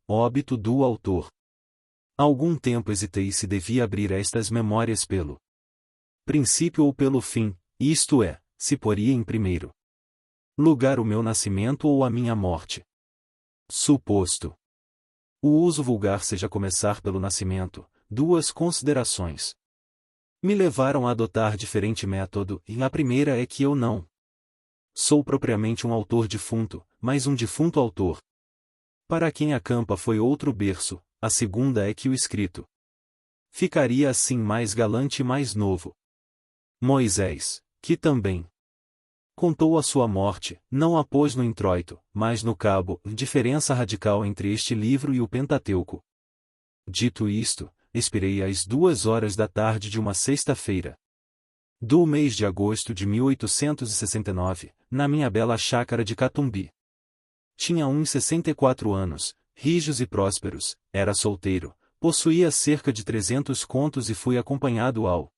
Óbito do autor. Algum tempo hesitei se devia abrir estas memórias pelo princípio ou pelo fim, isto é, se poria em primeiro lugar o meu nascimento ou a minha morte. Suposto o uso vulgar seja começar pelo nascimento, duas considerações me levaram a adotar diferente método, e a primeira é que eu não sou propriamente um autor defunto, mas um defunto autor. Para quem a campa foi outro berço, a segunda é que o escrito ficaria assim mais galante e mais novo. Moisés, que também contou a sua morte, não a pôs no introito, mas no cabo, diferença radical entre este livro e o Pentateuco. Dito isto, expirei às 2 horas da tarde de uma sexta-feira do mês de agosto de 1869, na minha bela chácara de Catumbi. Tinha uns 64 anos, rijos e prósperos, era solteiro, possuía cerca de 300 contos e fui acompanhado ao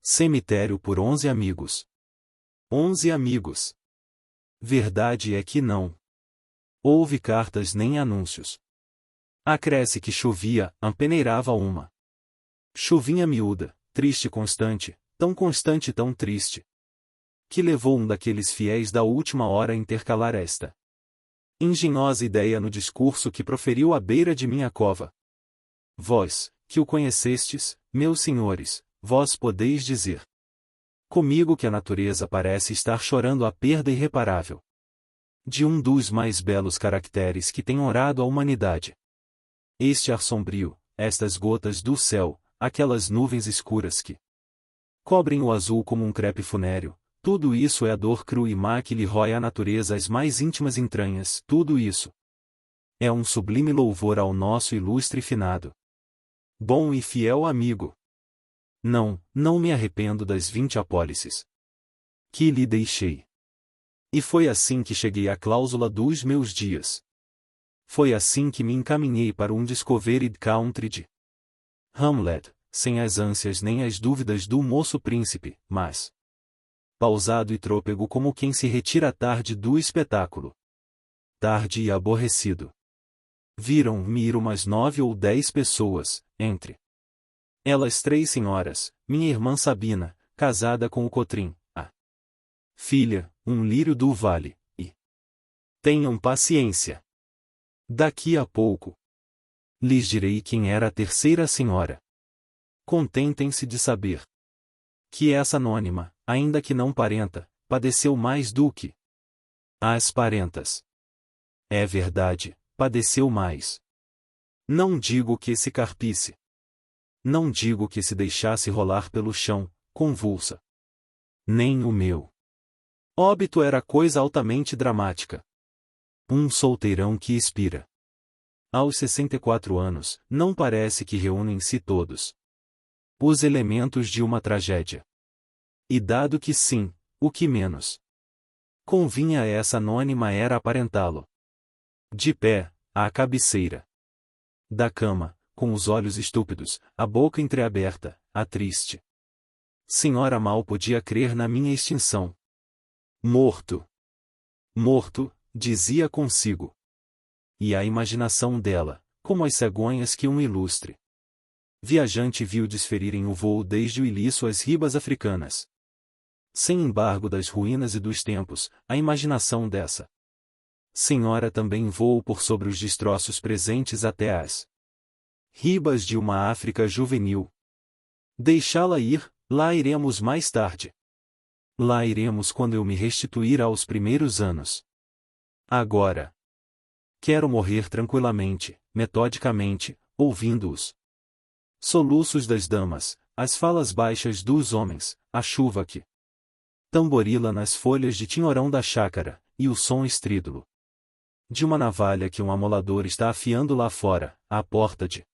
cemitério por 11 amigos. 11 amigos. Verdade é que não houve cartas nem anúncios. Acresce que chovia, peneirava uma chuvinha miúda, triste e constante, tão triste, que levou um daqueles fiéis da última hora a intercalar esta engenhosa ideia no discurso que proferiu à beira de minha cova. Vós, que o conhecestes, meus senhores, vós podeis dizer comigo que a natureza parece estar chorando a perda irreparável de um dos mais belos caracteres que tem honrado a humanidade. Este ar sombrio, estas gotas do céu, aquelas nuvens escuras que cobrem o azul como um crepe funéreo, tudo isso é a dor crua e má que lhe rói a natureza as mais íntimas entranhas, tudo isso é um sublime louvor ao nosso ilustre e finado, bom e fiel amigo. Não me arrependo das 20 apólices que lhe deixei. E foi assim que cheguei à cláusula dos meus dias. Foi assim que me encaminhei para um Discovery Country de Hamlet, sem as ânsias nem as dúvidas do moço príncipe, mas pausado e trôpego como quem se retira à tarde do espetáculo. Tarde e aborrecido. Viram-me ir umas 9 ou 10 pessoas, entre elas 3 senhoras, minha irmã Sabina, casada com o Cotrim, a filha, um lírio do vale, e tenham paciência. Daqui a pouco lhes direi quem era a terceira senhora. Contentem-se de saber que essa anônima, ainda que não parenta, padeceu mais do que as parentas. É verdade, padeceu mais. Não digo que se carpisse. Não digo que se deixasse rolar pelo chão, convulsa. Nem o meu óbito era coisa altamente dramática. Um solteirão que expira aos 64 anos, não parece que reúne em si todos os elementos de uma tragédia. E dado que sim, o que menos convinha a essa anônima era aparentá-lo. De pé, à cabeceira da cama, com os olhos estúpidos, a boca entreaberta, a triste senhora mal podia crer na minha extinção. Morto! Morto! Dizia consigo. E a imaginação dela, como as cegonhas que um ilustre viajante viu desferirem o voo desde o Ilício às ribas africanas. Sem embargo das ruínas e dos tempos, a imaginação dessa senhora também voou por sobre os destroços presentes até as ribas de uma África juvenil. Deixá-la ir, lá iremos mais tarde. Lá iremos quando eu me restituir aos primeiros anos. Agora quero morrer tranquilamente, metodicamente, ouvindo-os soluços das damas, as falas baixas dos homens, a chuva que tamborila nas folhas de tinhorão da chácara, e o som estrídulo de uma navalha que um amolador está afiando lá fora, à porta de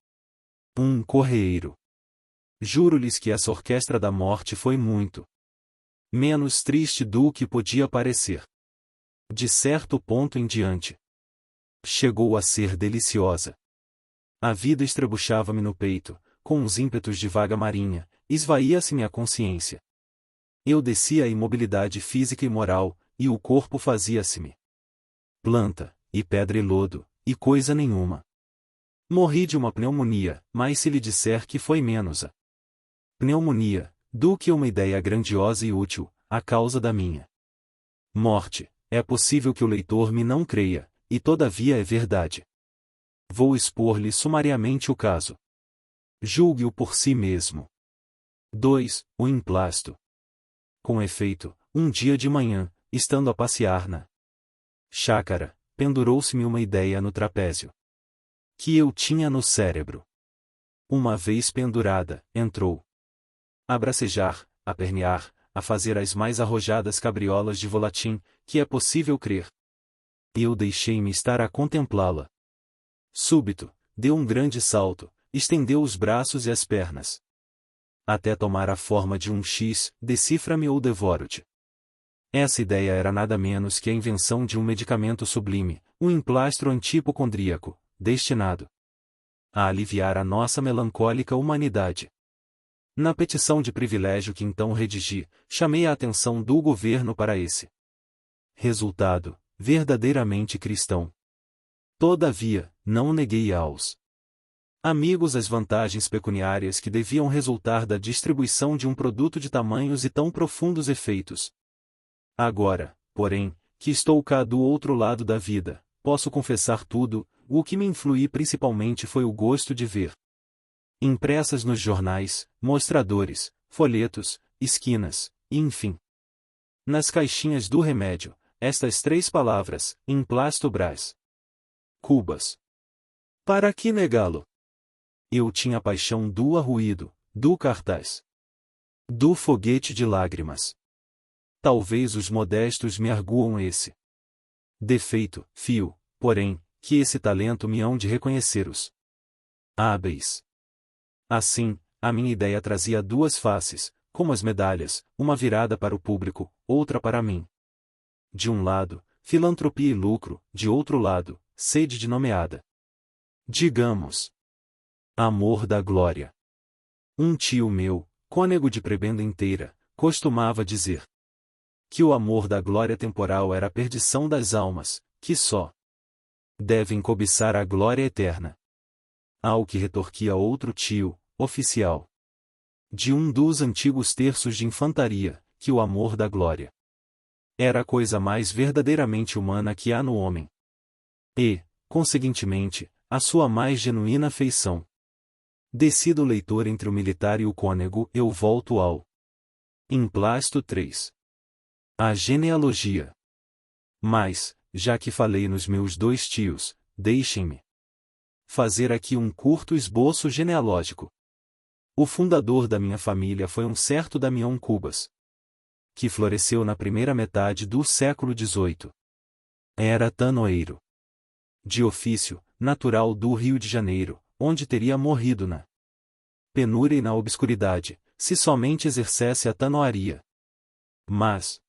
um correeiro. Juro-lhes que essa orquestra da morte foi muito menos triste do que podia parecer. De certo ponto em diante, chegou a ser deliciosa. A vida estrebuchava-me no peito, com uns ímpetos de vaga marinha, esvaía-se-me a consciência. Eu descia a imobilidade física e moral, e o corpo fazia-se-me planta, e pedra e lodo, e coisa nenhuma. Morri de uma pneumonia, mas se lhe disser que foi menos a pneumonia do que uma ideia grandiosa e útil, a causa da minha morte, é possível que o leitor me não creia, e todavia é verdade. Vou expor-lhe sumariamente o caso. Julgue-o por si mesmo. 2. O emplasto. Com efeito, um dia de manhã, estando a passear na chácara, pendurou-se-me uma ideia no trapézio que eu tinha no cérebro. Uma vez pendurada, entrou a bracejar, a pernear, a fazer as mais arrojadas cabriolas de volatim, que é possível crer. Eu deixei-me estar a contemplá-la. Súbito, deu um grande salto, estendeu os braços e as pernas, até tomar a forma de um X, decifra-me ou devoro-te. Essa ideia era nada menos que a invenção de um medicamento sublime, um emplastro antipocondríaco, destinado a aliviar a nossa melancólica humanidade. Na petição de privilégio que então redigi, chamei a atenção do governo para esse resultado, verdadeiramente cristão. Todavia, não neguei aos amigos as vantagens pecuniárias que deviam resultar da distribuição de um produto de tamanhos e tão profundos efeitos. Agora, porém, que estou cá do outro lado da vida, posso confessar tudo. O que me influiu principalmente foi o gosto de ver impressas nos jornais, mostradores, folhetos, esquinas, e enfim, nas caixinhas do remédio, estas 3 palavras, emplasto Brás Cubas. Para que negá-lo? Eu tinha paixão do arruído, do cartaz, do foguete de lágrimas. Talvez os modestos me arguam esse defeito, fio, porém, que esse talento me hão de reconhecer os hábeis. Assim, a minha ideia trazia 2 faces, como as medalhas, uma virada para o público, outra para mim. De um lado, filantropia e lucro, de outro lado, sede de nomeada. Digamos, amor da glória. Um tio meu, cônego de prebenda inteira, costumava dizer que o amor da glória temporal era a perdição das almas, que só devem cobiçar a glória eterna. Ao que retorquia outro tio, oficial de um dos antigos terços de infantaria, que o amor da glória era a coisa mais verdadeiramente humana que há no homem. E, conseguintemente, a sua mais genuína feição. Decido o leitor entre o militar e o cônego, eu volto ao emplasto 3. A genealogia. Mas, já que falei nos meus 2 tios, deixem-me fazer aqui um curto esboço genealógico. O fundador da minha família foi um certo Damião Cubas, que floresceu na primeira metade do século XVIII. Era tanoeiro. De ofício, natural do Rio de Janeiro, onde teria morrido na penúria e na obscuridade, se somente exercesse a tanoaria. Mas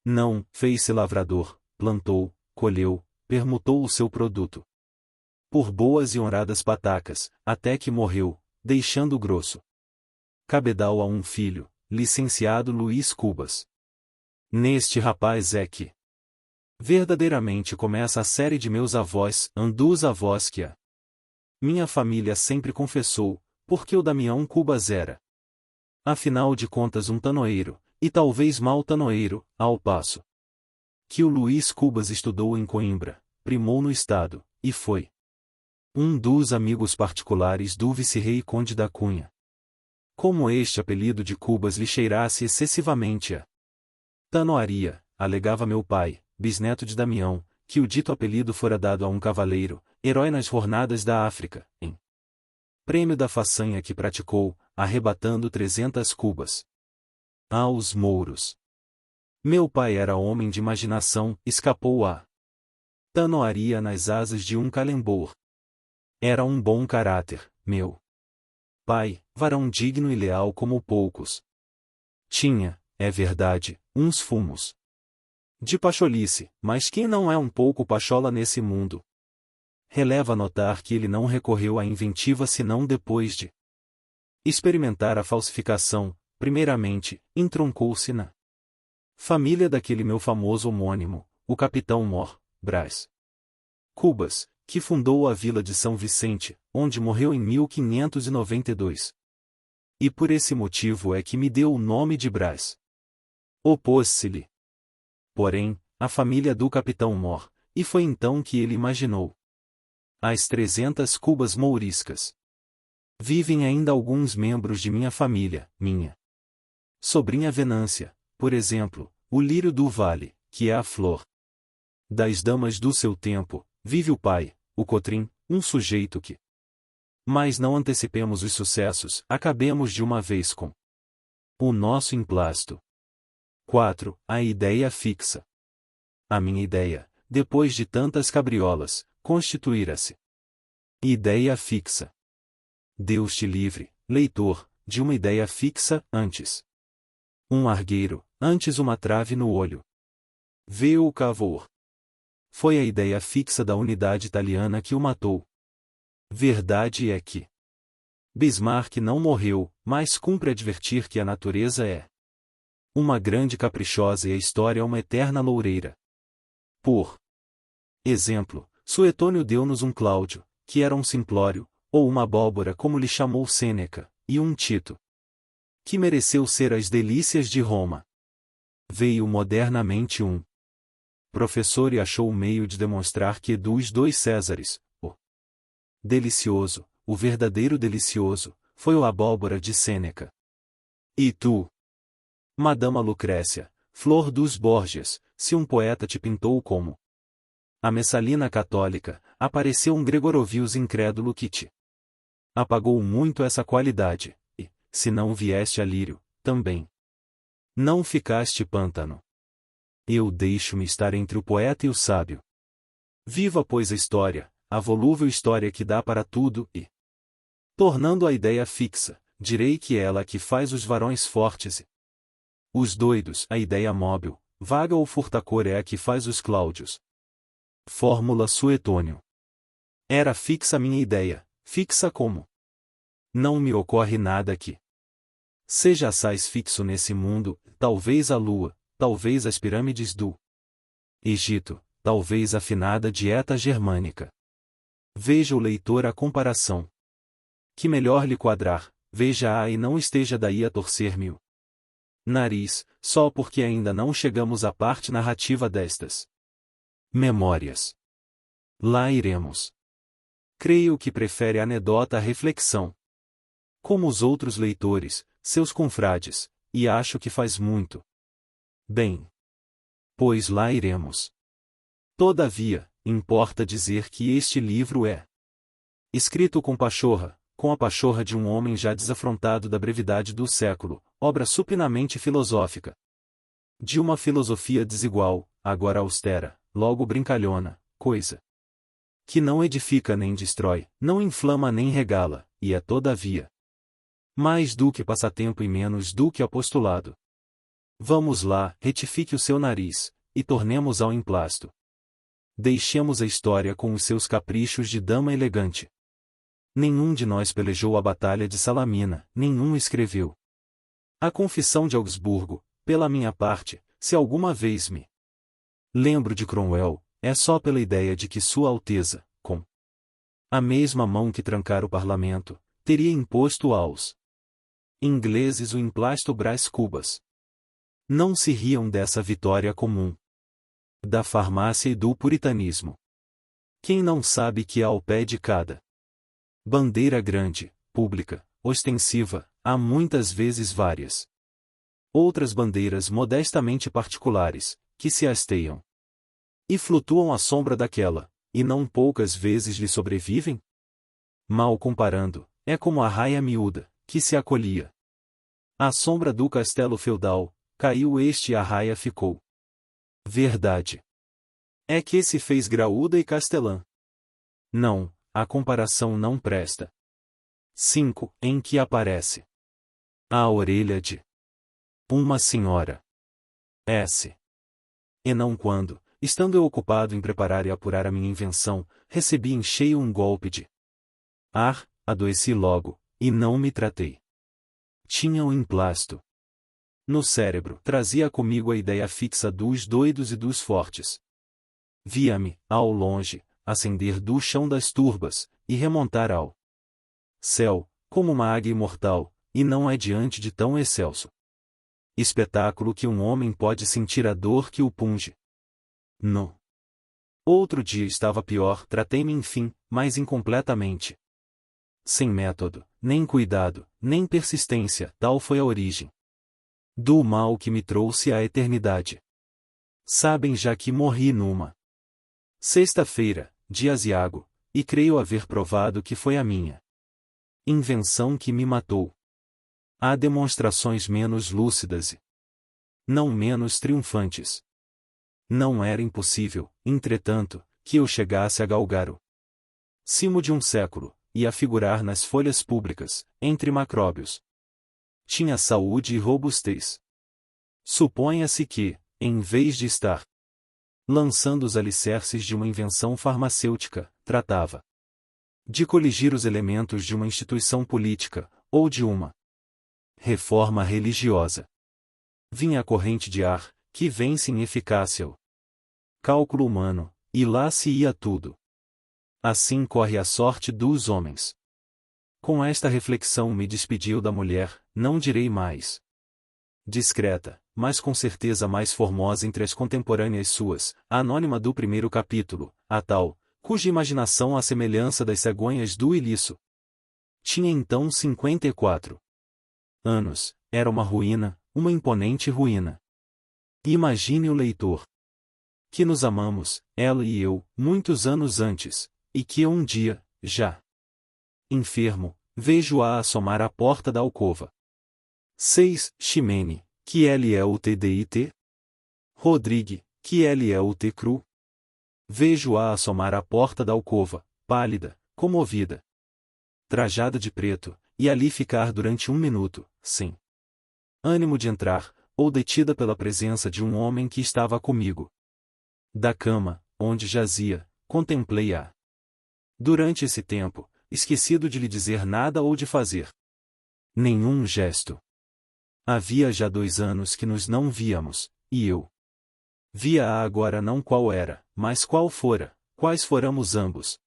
não, fez-se lavrador, plantou, colheu, permutou o seu produto por boas e honradas patacas, até que morreu, deixando o grosso cabedal a um filho, licenciado Luiz Cubas. Neste rapaz é que verdadeiramente começa a série de meus avós, dos avós que a minha família sempre confessou, porque o Damião Cubas era, afinal de contas, um tanoeiro, e talvez mau tanoeiro, ao passo que o Luiz Cubas estudou em Coimbra, primou no estado, e foi um dos amigos particulares do vice-rei Conde da Cunha. Como este apelido de Cubas lhe cheirasse excessivamente a tanoaria, alegava meu pai, bisneto de Damião, que o dito apelido fora dado a um cavaleiro, herói nas jornadas da África, em prêmio da façanha que praticou, arrebatando 300 cubas aos mouros. Meu pai era homem de imaginação, escapou à tanoaria nas asas de um calembor. Era um bom caráter, meu pai, varão digno e leal como poucos. Tinha, é verdade, uns fumos de pacholice, mas quem não é um pouco pachola nesse mundo? Releva notar que ele não recorreu à inventiva senão depois de experimentar a falsificação. Primeiramente, entroncou-se na família daquele meu famoso homônimo, o capitão Mor Brás Cubas, que fundou a vila de São Vicente, onde morreu em 1592. E por esse motivo é que me deu o nome de Brás. Opôs-se-lhe, porém, a família do capitão Mor, e foi então que ele imaginou as 300 cubas mouriscas. Vivem ainda alguns membros de minha família, minha sobrinha Venância, por exemplo, o lírio do vale, que é a flor das damas do seu tempo, vive o pai, o Cotrim, um sujeito que... Mas não antecipemos os sucessos, acabemos de uma vez com o nosso emplasto. 4. A ideia fixa. A minha ideia, depois de tantas cabriolas, constituirá-se ideia fixa. Deus te livre, leitor, de uma ideia fixa, antes um argueiro, antes uma trave no olho. Vê o Cavour. Foi a ideia fixa da unidade italiana que o matou. Verdade é que Bismarck não morreu, mas cumpre advertir que a natureza é uma grande caprichosa e a história uma eterna loureira. Por exemplo, Suetônio deu-nos um Cláudio, que era um simplório, ou uma abóbora como lhe chamou Sêneca, e um Tito, que mereceu ser as delícias de Roma. Veio modernamente um professor e achou o meio de demonstrar que dos dois Césares, o delicioso, o verdadeiro delicioso, foi o abóbora de Sêneca. E tu, Madama Lucrécia, flor dos Borgias, se um poeta te pintou como a Messalina católica, apareceu um Gregorovius incrédulo que te apagou muito essa qualidade, e, se não vieste a lírio, também não ficaste pântano. Eu deixo-me estar entre o poeta e o sábio. Viva pois a história, a volúvel história que dá para tudo e, tornando a ideia fixa, direi que é ela que faz os varões fortes e os doidos, a ideia móvel, vaga ou furtacor é a que faz os Cláudios. Fórmula Suetônio. Era fixa minha ideia, fixa como? Não me ocorre nada que seja assaz fixo nesse mundo, talvez a lua, talvez as pirâmides do Egito, talvez a afinada dieta germânica. Veja o leitor a comparação. Que melhor lhe quadrar, veja-a e não esteja daí a torcer-me o nariz, só porque ainda não chegamos à parte narrativa destas memórias. Lá iremos. Creio que prefere a anedota à reflexão. Como os outros leitores, seus confrades, e acho que faz muito bem. Pois lá iremos. Todavia, importa dizer que este livro é escrito com pachorra, com a pachorra de um homem já desafrontado da brevidade do século, obra supinamente filosófica. De uma filosofia desigual, agora austera, logo brincalhona, coisa que não edifica nem destrói, não inflama nem regala, e é todavia mais do que passatempo e menos do que apostolado. Vamos lá, retifique o seu nariz, e tornemos ao emplasto. Deixemos a história com os seus caprichos de dama elegante. Nenhum de nós pelejou a batalha de Salamina, nenhum escreveu a Confissão de Augsburgo. Pela minha parte, se alguma vez me lembro de Cromwell, é só pela ideia de que Sua Alteza, com a mesma mão que trancara o parlamento, teria imposto aos ingleses o emplasto Brás Cubas. Não se riam dessa vitória comum da farmácia e do puritanismo. Quem não sabe que ao pé de cada bandeira grande, pública, ostensiva, há muitas vezes várias outras bandeiras modestamente particulares, que se hasteiam e flutuam à sombra daquela, e não poucas vezes lhe sobrevivem? Mal comparando, é como a raia miúda, que se acolhia à sombra do castelo feudal, caiu este e a raia ficou. Verdade é que se fez graúda e castelã. Não, a comparação não presta. 5. Em que aparece a orelha de uma senhora. S. E não quando, estando eu ocupado em preparar e apurar a minha invenção, recebi em cheio um golpe de ar, adoeci logo, e não me tratei. Tinha um emplasto no cérebro, trazia comigo a ideia fixa dos doidos e dos fortes. Via-me, ao longe, ascender do chão das turbas, e remontar ao céu, como uma águia imortal, e não é diante de tão excelso espetáculo que um homem pode sentir a dor que o punge. No outro dia estava pior, tratei-me enfim, mas incompletamente. Sem método, nem cuidado, nem persistência, tal foi a origem do mal que me trouxe à eternidade. Sabem já que morri numa sexta-feira, de aziago, e creio haver provado que foi a minha invenção que me matou. Há demonstrações menos lúcidas e não menos triunfantes. Não era impossível, entretanto, que eu chegasse a galgar o cimo de um século, e a figurar nas folhas públicas, entre macróbios. Tinha saúde e robustez. Suponha-se que, em vez de estar lançando os alicerces de uma invenção farmacêutica, tratava de coligir os elementos de uma instituição política, ou de uma reforma religiosa. Vinha a corrente de ar, que vence em eficácia o cálculo humano, e lá se ia tudo. Assim corre a sorte dos homens. Com esta reflexão me despediu da mulher, não direi mais discreta, mas com certeza mais formosa entre as contemporâneas suas, a anônima do primeiro capítulo, a tal, cuja imaginação à semelhança das cegonhas do Ilício. Tinha então 54 anos, era uma ruína, uma imponente ruína. Imagine o leitor que nos amamos, ela e eu, muitos anos antes, e que um dia, já enfermo, vejo-a assomar à porta da alcova. 6. Ximene, que LEUTDIT? Rodrigue, que LEUT cru? Vejo-a assomar à porta da alcova, pálida, comovida, trajada de preto, e ali ficar durante um minuto, sem ânimo de entrar, ou detida pela presença de um homem que estava comigo. Da cama, onde jazia, contemplei-a. Durante esse tempo, esquecido de lhe dizer nada ou de fazer nenhum gesto. Havia já 2 anos que nos não víamos, e eu via-a agora não qual era, mas qual fora, quais foramos ambos.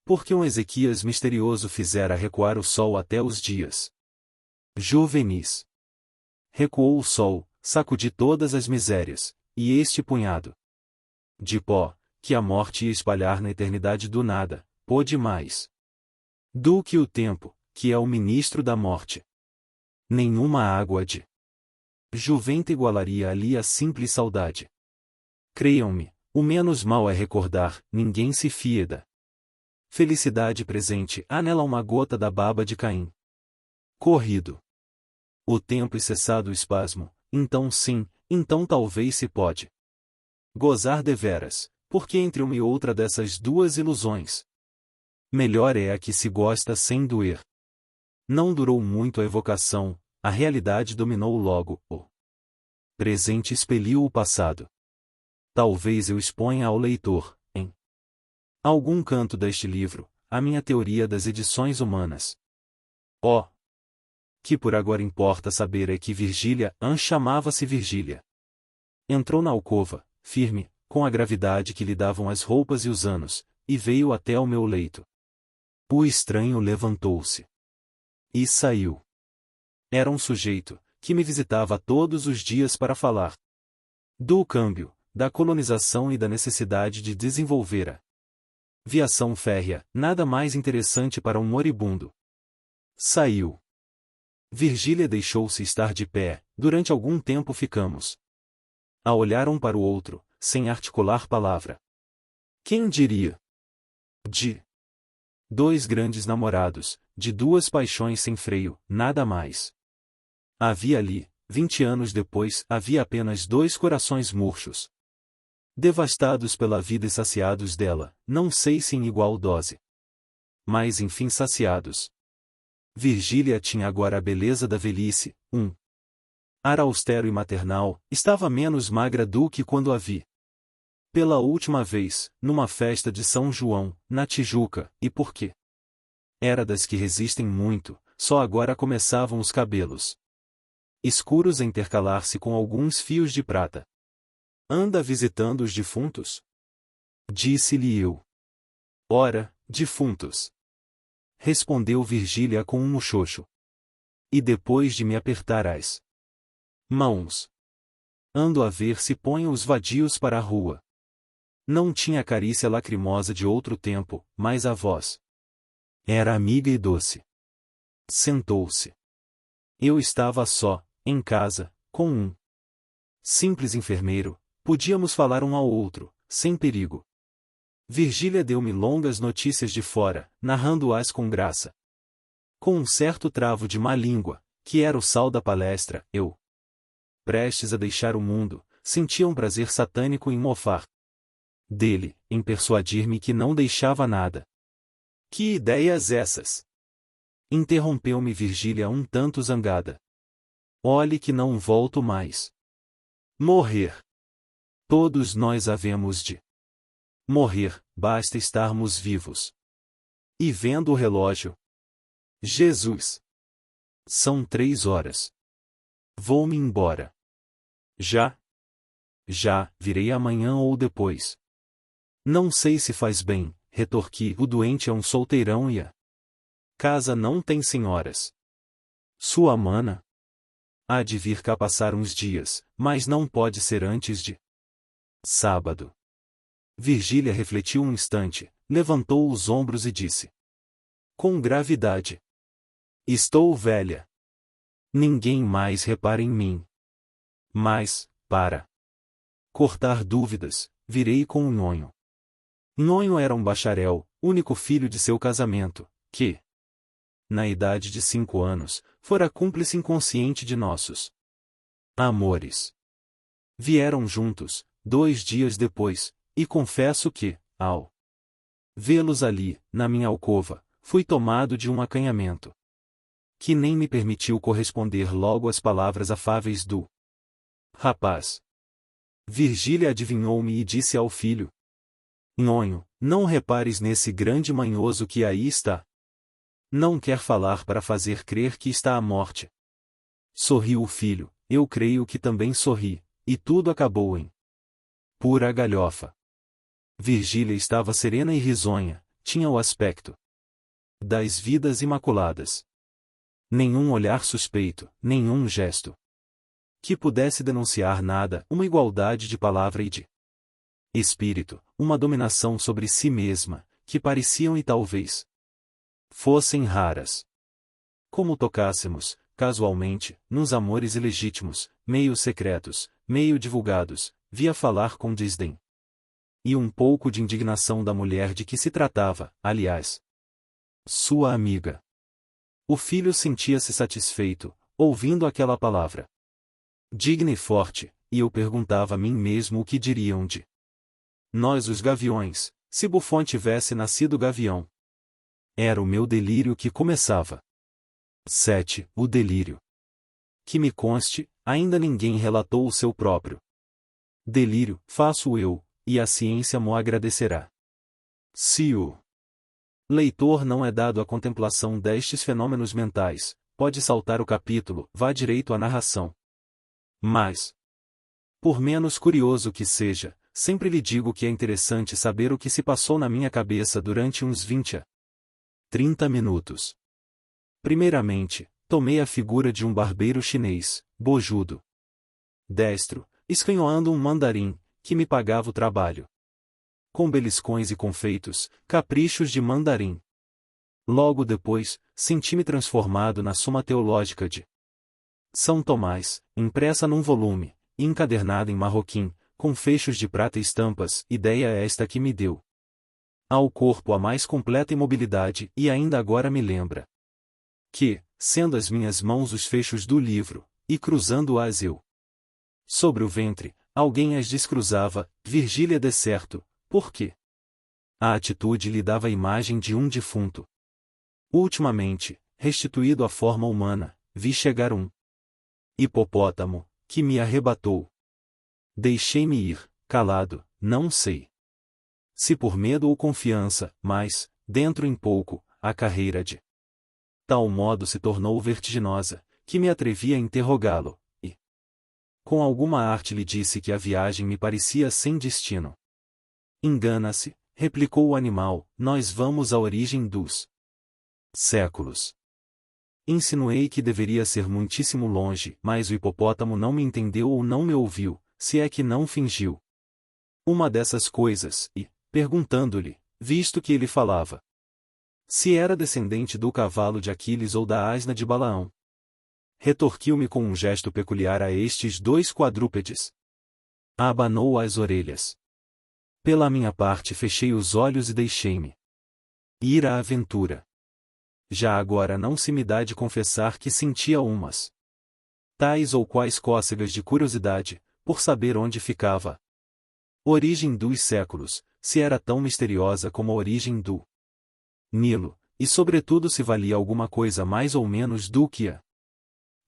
Porque um Ezequias misterioso fizera recuar o sol até os dias juvenis. Recuou o sol, sacudi todas as misérias, e este punhado de pó, que a morte ia espalhar na eternidade do nada, pôde mais do que o tempo, que é o ministro da morte. Nenhuma água de juventa igualaria ali a simples saudade. Creiam-me, o menos mal é recordar, ninguém se fia da felicidade presente, há nela uma gota da baba de Caim. Corrido o tempo e cessado o espasmo, então sim, então talvez se pode gozar deveras, porque entre uma e outra dessas duas ilusões, melhor é a que se gosta sem doer. Não durou muito a evocação, a realidade dominou logo, o presente expeliu o passado. Talvez eu exponha ao leitor, em algum canto deste livro, a minha teoria das edições humanas. Oh! Que por agora importa saber é que Virgília chamava-se Virgília. Entrou na alcova, firme, com a gravidade que lhe davam as roupas e os anos, e veio até ao meu leito. O estranho levantou-se e saiu. Era um sujeito, que me visitava todos os dias para falar do câmbio, da colonização e da necessidade de desenvolver a viação férrea, nada mais interessante para um moribundo. Saiu. Virgília deixou-se estar de pé, durante algum tempo ficamos a olhar um para o outro, sem articular palavra. Quem diria? De 2 grandes namorados, de 2 paixões sem freio, nada mais. Havia ali, 20 anos depois, havia apenas 2 corações murchos, devastados pela vida e saciados dela, não sei se em igual dose, mas enfim saciados. Virgília tinha agora a beleza da velhice, um ar austero e maternal, estava menos magra do que quando a vi pela última vez, numa festa de São João, na Tijuca, e por quê? Era das que resistem muito, só agora começavam os cabelos escuros a intercalar-se com alguns fios de prata. Anda visitando os defuntos? Disse-lhe eu. Ora, defuntos. Respondeu Virgília com um muxoxo. E depois de me apertar as mãos, ando a ver se ponho os vadios para a rua. Não tinha a carícia lacrimosa de outro tempo, mas a voz era amiga e doce. Sentou-se. Eu estava só, em casa, com um simples enfermeiro, podíamos falar um ao outro, sem perigo. Virgília deu-me longas notícias de fora, narrando-as com graça. Com um certo travo de má língua, que era o sal da palestra, eu, prestes a deixar o mundo, sentia um prazer satânico em mofar dele, em persuadir-me que não deixava nada. Que ideias essas? Interrompeu-me Virgília um tanto zangada. Olhe que não volto mais. Morrer. Todos nós havemos de morrer, basta estarmos vivos. E vendo o relógio. Jesus! São 3 horas. Vou-me embora. Já? Já, virei amanhã ou depois. Não sei se faz bem, retorqui, o doente é um solteirão e a casa não tem senhoras. Sua mana? Há de vir cá passar uns dias, mas não pode ser antes de sábado. Virgília refletiu um instante, levantou os ombros e disse. Com gravidade. Estou velha. Ninguém mais repara em mim. Mas, para cortar dúvidas, virei com o Nhonho. Nhonho era um bacharel, único filho de seu casamento, que, na idade de 5 anos, fora cúmplice inconsciente de nossos amores. Vieram juntos, 2 dias depois, e confesso que, ao vê-los ali, na minha alcova, fui tomado de um acanhamento que nem me permitiu corresponder logo às palavras afáveis do rapaz. Virgília adivinhou-me e disse ao filho. Nhonho, não repares nesse grande manhoso que aí está. Não quer falar para fazer crer que está à morte. Sorriu o filho, eu creio que também sorri, e tudo acabou em pura galhofa. Virgília estava serena e risonha, tinha o aspecto das vidas imaculadas. Nenhum olhar suspeito, nenhum gesto que pudesse denunciar nada, uma igualdade de palavra e de espírito, uma dominação sobre si mesma, que pareciam e talvez fossem raras. Como tocássemos, casualmente, nos amores ilegítimos, meio secretos, meio divulgados, via falar com desdém. E um pouco de indignação da mulher de que se tratava, aliás. Sua amiga. O filho sentia-se satisfeito, ouvindo aquela palavra digna e forte, e eu perguntava a mim mesmo o que diriam de nós os gaviões, se Buffon tivesse nascido gavião. Era o meu delírio que começava. 7. O delírio. Que me conste, ainda ninguém relatou o seu próprio delírio, faço eu, e a ciência mo agradecerá. Se o leitor não é dado à contemplação destes fenômenos mentais, pode saltar o capítulo, vá direito à narração. Mas, por menos curioso que seja, sempre lhe digo que é interessante saber o que se passou na minha cabeça durante uns 20 a 30 minutos. Primeiramente, tomei a figura de um barbeiro chinês, bojudo, destro, escanhoando um mandarim, que me pagava o trabalho. Com beliscões e confeitos, caprichos de mandarim. Logo depois, senti-me transformado na Suma Teológica de São Tomás, impressa num volume, e encadernada em marroquim, com fechos de prata e estampas, ideia esta que me deu ao corpo a mais completa imobilidade, e ainda agora me lembra que, sendo as minhas mãos os fechos do livro, e cruzando-as eu sobre o ventre, alguém as descruzava, Virgília de certo, porque a atitude lhe dava a imagem de um defunto. Ultimamente, restituído à forma humana, vi chegar um hipopótamo, que me arrebatou. Deixei-me ir, calado, não sei se por medo ou confiança, mas, dentro em pouco, a carreira de tal modo se tornou vertiginosa, que me atrevi a interrogá-lo, e com alguma arte lhe disse que a viagem me parecia sem destino. Engana-se, replicou o animal, nós vamos à origem dos séculos. Insinuei que deveria ser muitíssimo longe, mas o hipopótamo não me entendeu ou não me ouviu, se é que não fingiu uma dessas coisas, e, perguntando-lhe, visto que ele falava, se era descendente do cavalo de Aquiles ou da asna de Balaão, retorquiu-me com um gesto peculiar a estes dois quadrúpedes. Abanou as orelhas. Pela minha parte fechei os olhos e deixei-me ir à aventura. Já agora não se me dá de confessar que sentia umas tais ou quais cócegas de curiosidade, por saber onde ficava a origem dos séculos, se era tão misteriosa como a origem do Nilo, e sobretudo se valia alguma coisa mais ou menos do que a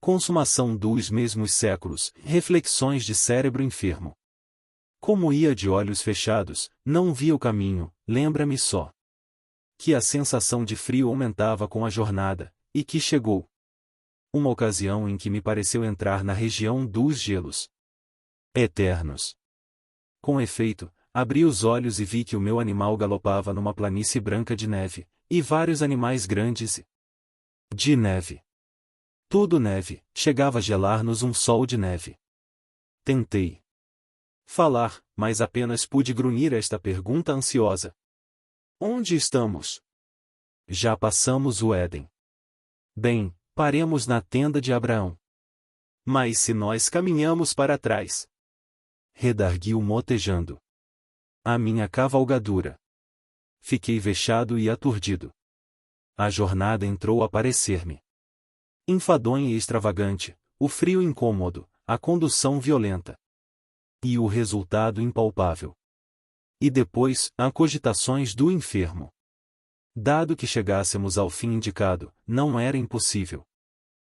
consumação dos mesmos séculos, reflexões de cérebro enfermo. Como ia de olhos fechados, não via o caminho, lembra-me só que a sensação de frio aumentava com a jornada, e que chegou uma ocasião em que me pareceu entrar na região dos gelos eternos. Com efeito, abri os olhos e vi que o meu animal galopava numa planície branca de neve, e vários animais grandes de neve. Tudo neve, chegava a gelar-nos um sol de neve. Tentei falar, mas apenas pude grunhir esta pergunta ansiosa. Onde estamos? Já passamos o Éden. Bem, paremos na tenda de Abraão. Mas se nós caminhamos para trás? Redarguiu motejando a minha cavalgadura. Fiquei vexado e aturdido. A jornada entrou a parecer-me enfadonha e extravagante, o frio incômodo, a condução violenta. E o resultado impalpável. E depois, as cogitações do enfermo. Dado que chegássemos ao fim indicado, não era impossível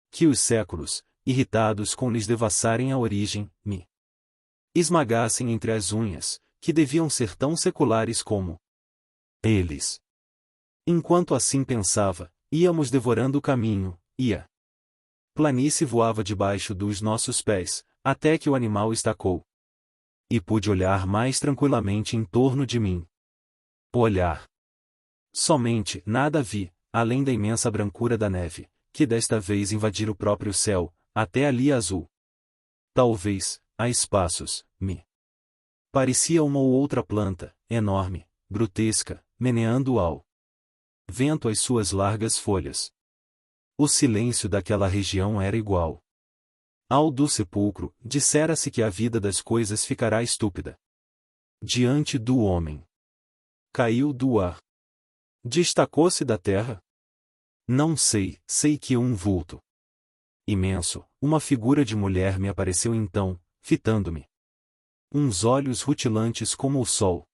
que os séculos, irritados com lhes devassarem a origem, me esmagassem entre as unhas, que deviam ser tão seculares como eles. Enquanto assim pensava, íamos devorando o caminho, e a planície voava debaixo dos nossos pés, até que o animal estacou. E pude olhar mais tranquilamente em torno de mim. Olhar. Somente, nada vi, além da imensa brancura da neve, que desta vez invadira o próprio céu, até ali azul. Talvez, a espaços, me parecia uma ou outra planta, enorme, grotesca, meneando ao vento as suas largas folhas. O silêncio daquela região era igual ao do sepulcro, dissera-se que a vida das coisas ficará estúpida diante do homem. Caiu do ar. Destacou-se da terra? Não sei, sei que um vulto imenso, uma figura de mulher me apareceu então, fitando-me. Uns olhos rutilantes como o sol.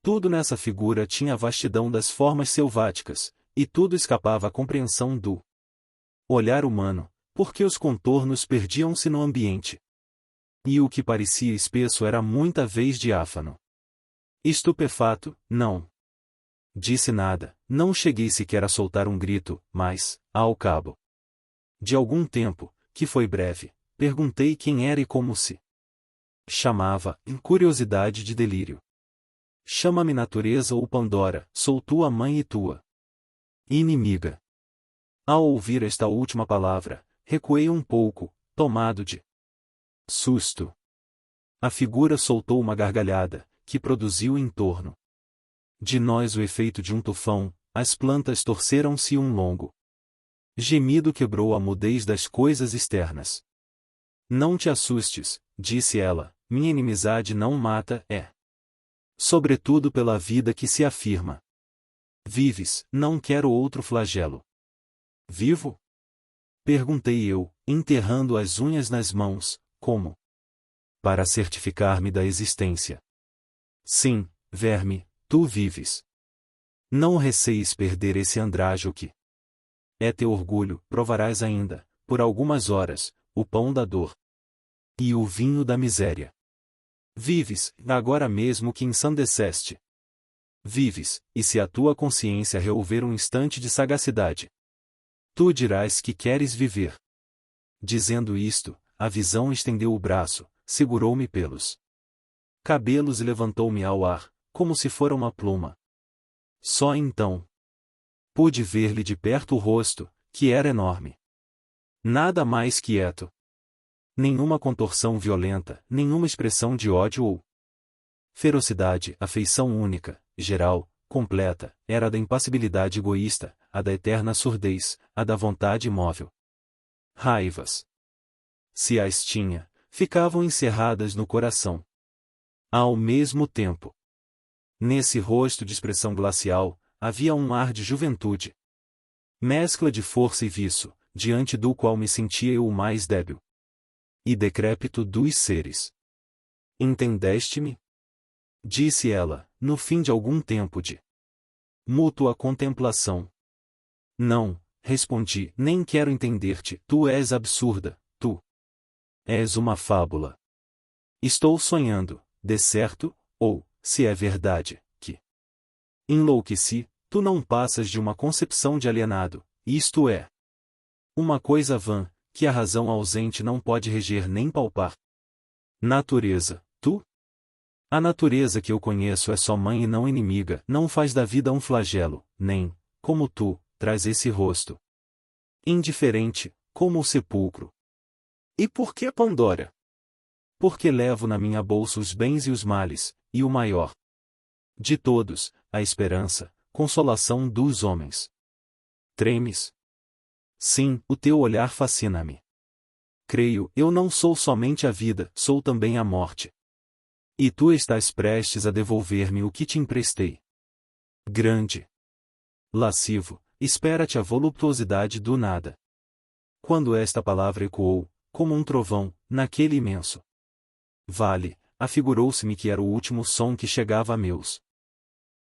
Tudo nessa figura tinha a vastidão das formas selváticas, e tudo escapava à compreensão do olhar humano, porque os contornos perdiam-se no ambiente. E o que parecia espesso era muita vez diáfano. Estupefato, não disse nada, não cheguei sequer a soltar um grito, mas, ao cabo de algum tempo, que foi breve, perguntei quem era e como se chamava, em curiosidade de delírio. Chama-me natureza ou Pandora, sou tua mãe e tua inimiga. Ao ouvir esta última palavra, recuei um pouco, tomado de susto. A figura soltou uma gargalhada, que produziu em torno de nós o efeito de um tufão, as plantas torceram-se e um longo gemido quebrou a mudez das coisas externas. Não te assustes, disse ela, minha inimizade não mata, sobretudo pela vida que se afirma. Vives, não quero outro flagelo. Vivo? Perguntei eu, enterrando as unhas nas mãos, como para certificar-me da existência. Sim, verme, tu vives. Não receis perder esse andrajo que é teu orgulho, provarás ainda, por algumas horas, o pão da dor e o vinho da miséria. Vives, agora mesmo que ensandeceste. Vives, e se a tua consciência revolver um instante de sagacidade, tu dirás que queres viver. Dizendo isto, a visão estendeu o braço, segurou-me pelos cabelos e levantou-me ao ar, como se fora uma pluma. Só então pude ver-lhe de perto o rosto, que era enorme. Nada mais quieto. Nenhuma contorção violenta, nenhuma expressão de ódio ou ferocidade. A feição única, geral, completa, era a da impassibilidade egoísta, a da eterna surdez, a da vontade imóvel. Raivas, se as tinha, ficavam encerradas no coração. Ao mesmo tempo, nesse rosto de expressão glacial, havia um ar de juventude. Mescla de força e vício, diante do qual me sentia eu o mais débil e decrépito dos seres. Entendeste-me? Disse ela, no fim de algum tempo de mútua contemplação. Não, respondi, nem quero entender-te, tu és absurda, tu és uma fábula. Estou sonhando, de certo, ou, se é verdade, que enlouqueci, tu não passas de uma concepção de alienado, isto é, uma coisa vã, que a razão ausente não pode reger nem palpar. Natureza, tu? A natureza que eu conheço é só mãe e não inimiga, não faz da vida um flagelo, nem, como tu, traz esse rosto indiferente, como o sepulcro. E por que Pandora? Porque levo na minha bolsa os bens e os males, e o maior de todos, a esperança, consolação dos homens. Tremes? Sim, o teu olhar fascina-me. Creio, eu não sou somente a vida, sou também a morte. E tu estás prestes a devolver-me o que te emprestei. Grande, lascivo, espera-te a voluptuosidade do nada. Quando esta palavra ecoou, como um trovão, naquele imenso vale, afigurou-se-me que era o último som que chegava a meus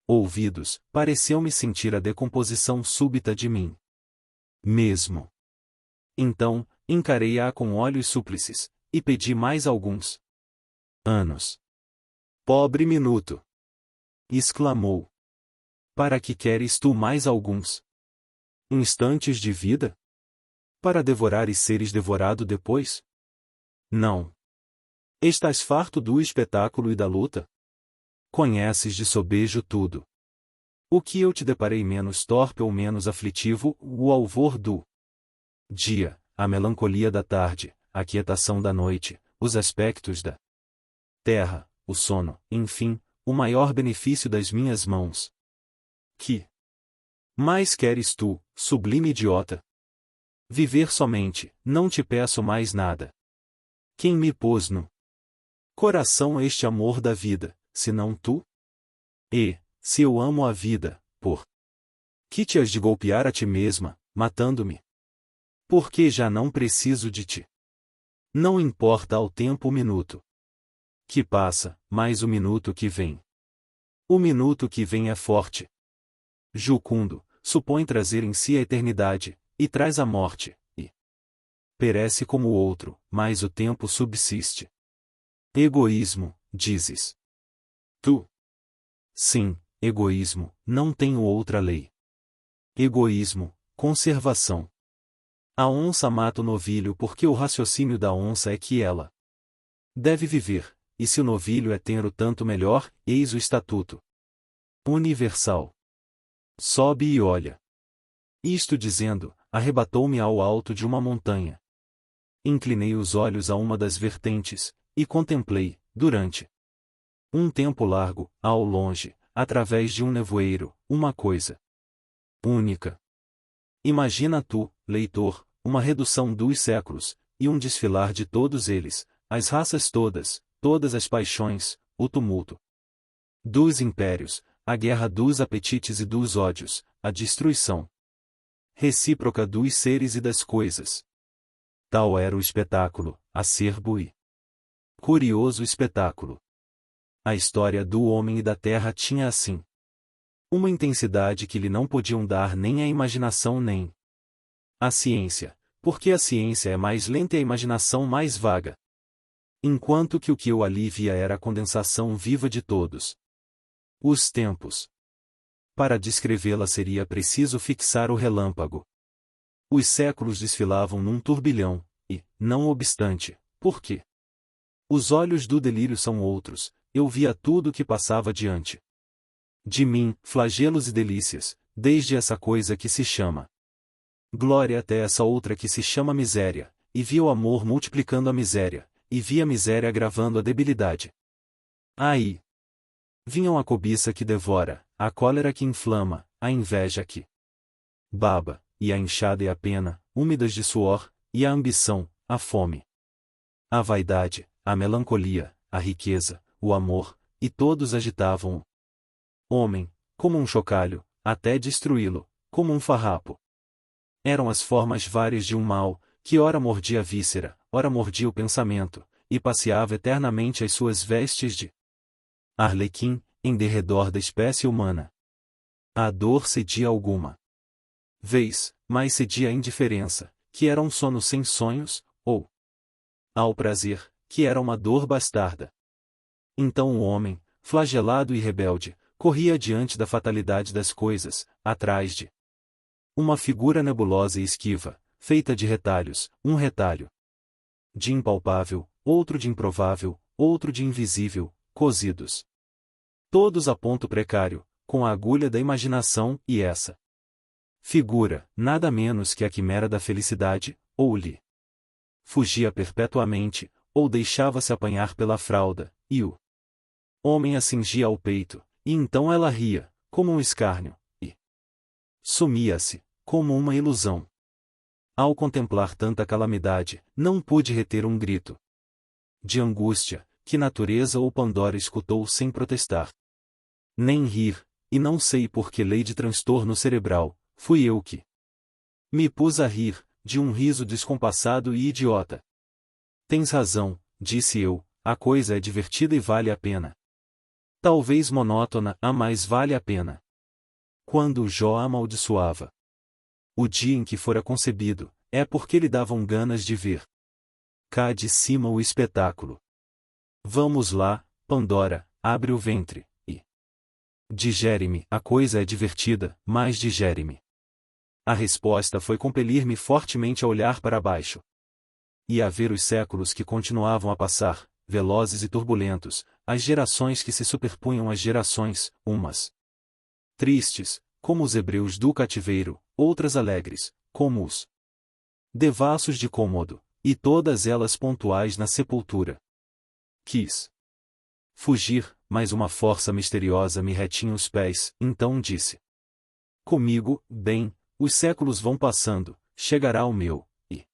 ouvidos, pareceu-me sentir a decomposição súbita de mim mesmo. Então, encarei-a com olhos súplices, e pedi mais alguns anos. Pobre minuto! Exclamou. Para que queres tu mais alguns instantes de vida? Para devorar e seres devorado depois? Não. Estás farto do espetáculo e da luta? Conheces de sobejo tudo. O que eu te deparei menos torpe ou menos aflitivo, o alvor do dia, a melancolia da tarde, a quietação da noite, os aspectos da terra, o sono, enfim, o maior benefício das minhas mãos. Que mais queres tu, sublime idiota? Viver somente, não te peço mais nada. Quem me pôs no coração este amor da vida, senão tu? E, se eu amo a vida, por que te has de golpear a ti mesma, matando-me? Porque já não preciso de ti. Não importa ao tempo o minuto que passa, mas o minuto que vem. O minuto que vem é forte, jucundo, supõe trazer em si a eternidade, e traz a morte, e perece como o outro, mas o tempo subsiste. Egoísmo, dizes. Tu? Sim, egoísmo, não tenho outra lei. Egoísmo, conservação. A onça mata o novilho porque o raciocínio da onça é que ela deve viver, e se o novilho é tenro tanto melhor, eis o estatuto universal. Sobe e olha. Isto dizendo, arrebatou-me ao alto de uma montanha. Inclinei os olhos a uma das vertentes, e contemplei, durante um tempo largo, ao longe, através de um nevoeiro, uma coisa única. Imagina tu, leitor, uma redução dos séculos, e um desfilar de todos eles, as raças todas, todas as paixões, o tumulto dos impérios, a guerra dos apetites e dos ódios, a destruição recíproca dos seres e das coisas. Tal era o espetáculo, acerbo e curioso espetáculo. A história do homem e da terra tinha assim uma intensidade que lhe não podiam dar nem a imaginação nem a ciência, porque a ciência é mais lenta e a imaginação mais vaga. Enquanto que o que eu ali via era a condensação viva de todos os tempos. Para descrevê-la seria preciso fixar o relâmpago. Os séculos desfilavam num turbilhão, e, não obstante, porque os olhos do delírio são outros, eu via tudo o que passava diante De mim, flagelos e delícias, desde essa coisa que se chama glória até essa outra que se chama miséria, e vi o amor multiplicando a miséria, e vi a miséria agravando a debilidade. Aí vinham a cobiça que devora, a cólera que inflama, a inveja que baba, e a enxada e a pena, úmidas de suor, e a ambição, a fome, a vaidade, a melancolia, a riqueza, o amor, e todos agitavam o homem, como um chocalho, até destruí-lo, como um farrapo. Eram as formas várias de um mal, que ora mordia a víscera, ora mordia o pensamento, e passeava eternamente as suas vestes de arlequim, em derredor da espécie humana. A dor cedia alguma vez, mas cedia a indiferença, que era um sono sem sonhos, ou ao prazer, que era uma dor bastarda. Então o homem, flagelado e rebelde, corria diante da fatalidade das coisas, atrás de uma figura nebulosa e esquiva, feita de retalhos, um retalho de impalpável, outro de improvável, outro de invisível, cosidos todos a ponto precário, com a agulha da imaginação, e essa figura, nada menos que a quimera da felicidade, ou lhe fugia perpetuamente, ou deixava-se apanhar pela fralda, e o homem a cingia ao peito, e então ela ria, como um escárnio, e sumia-se, como uma ilusão. Ao contemplar tanta calamidade, não pude reter um grito de angústia, que natureza ou Pandora escutou sem protestar. Nem rir, e não sei por que lei de transtorno cerebral, fui eu que me pus a rir, de um riso descompassado e idiota. Tens razão, disse eu, a coisa é divertida e vale a pena. Talvez monótona, mas vale a pena. Quando Jó amaldiçoava o dia em que fora concebido, é porque lhe davam ganas de ver cá de cima o espetáculo. Vamos lá, Pandora, abre o ventre, e digere-me, a coisa é divertida, mas digere-me. A resposta foi compelir-me fortemente a olhar para baixo e a ver os séculos que continuavam a passar, velozes e turbulentos, as gerações que se superpunham às gerações, umas tristes, como os hebreus do cativeiro, outras alegres, como os devassos de Cômodo, e todas elas pontuais na sepultura. Quis fugir, mas uma força misteriosa me retinha os pés, então disse comigo, bem, os séculos vão passando, chegará o meu, e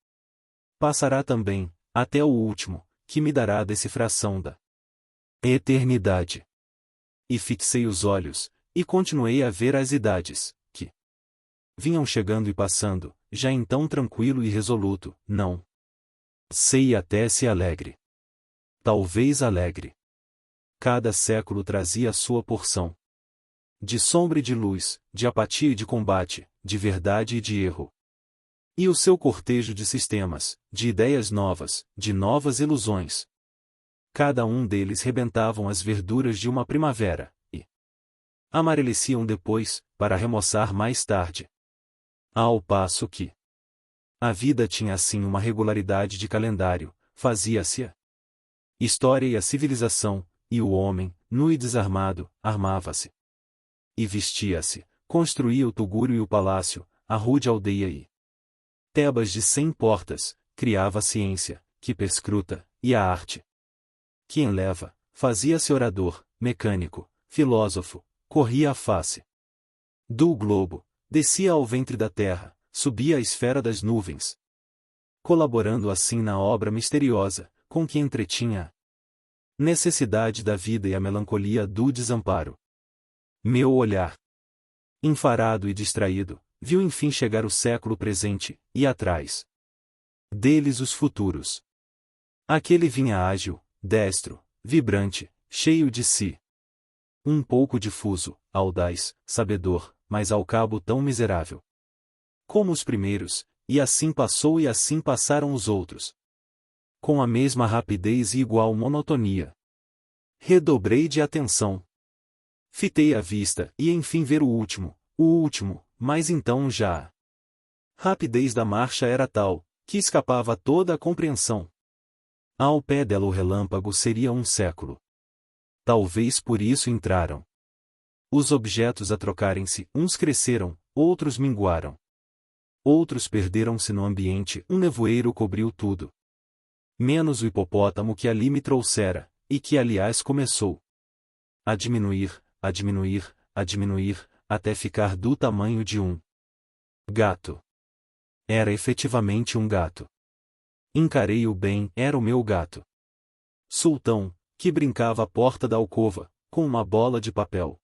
passará também, até o último, que me dará a decifração da eternidade. E fixei os olhos, e continuei a ver as idades, que vinham chegando e passando, já então tranquilo e resoluto, não sei até se alegre. Talvez alegre. Cada século trazia a sua porção de sombra e de luz, de apatia e de combate, de verdade e de erro. E o seu cortejo de sistemas, de ideias novas, de novas ilusões. Cada um deles rebentavam as verduras de uma primavera, e amareleciam depois, para remoçar mais tarde. Ao passo que a vida tinha assim uma regularidade de calendário, fazia-se a história e a civilização, e o homem, nu e desarmado, armava-se e vestia-se, construía o tugúrio e o palácio, a rude aldeia e Tebas de 100 portas, criava a ciência, que perscruta, e a arte que enleva, fazia-se orador, mecânico, filósofo, corria a face do globo, descia ao ventre da terra, subia à esfera das nuvens, colaborando assim na obra misteriosa, com que entretinha a necessidade da vida e a melancolia do desamparo. Meu olhar, enfarado e distraído, viu enfim chegar o século presente, e atrás deles os futuros. Aquele vinha ágil, destro, vibrante, cheio de si. Um pouco difuso, audaz, sabedor, mas ao cabo tão miserável como os primeiros, e assim passou e assim passaram os outros. Com a mesma rapidez e igual monotonia. Redobrei de atenção. Fitei a vista, e enfim ver o último, mas então já a rapidez da marcha era tal, que escapava toda a compreensão. Ao pé dela o relâmpago seria um século. Talvez por isso entraram Os objetos a trocarem-se, uns cresceram, outros minguaram. Outros perderam-se no ambiente, um nevoeiro cobriu tudo. Menos o hipopótamo que ali me trouxera, e que aliás começou a diminuir, a diminuir, a diminuir, até ficar do tamanho de um gato. Era efetivamente um gato. Encarei-o bem, era o meu gato. Sultão, que brincava à porta da alcova, com uma bola de papel.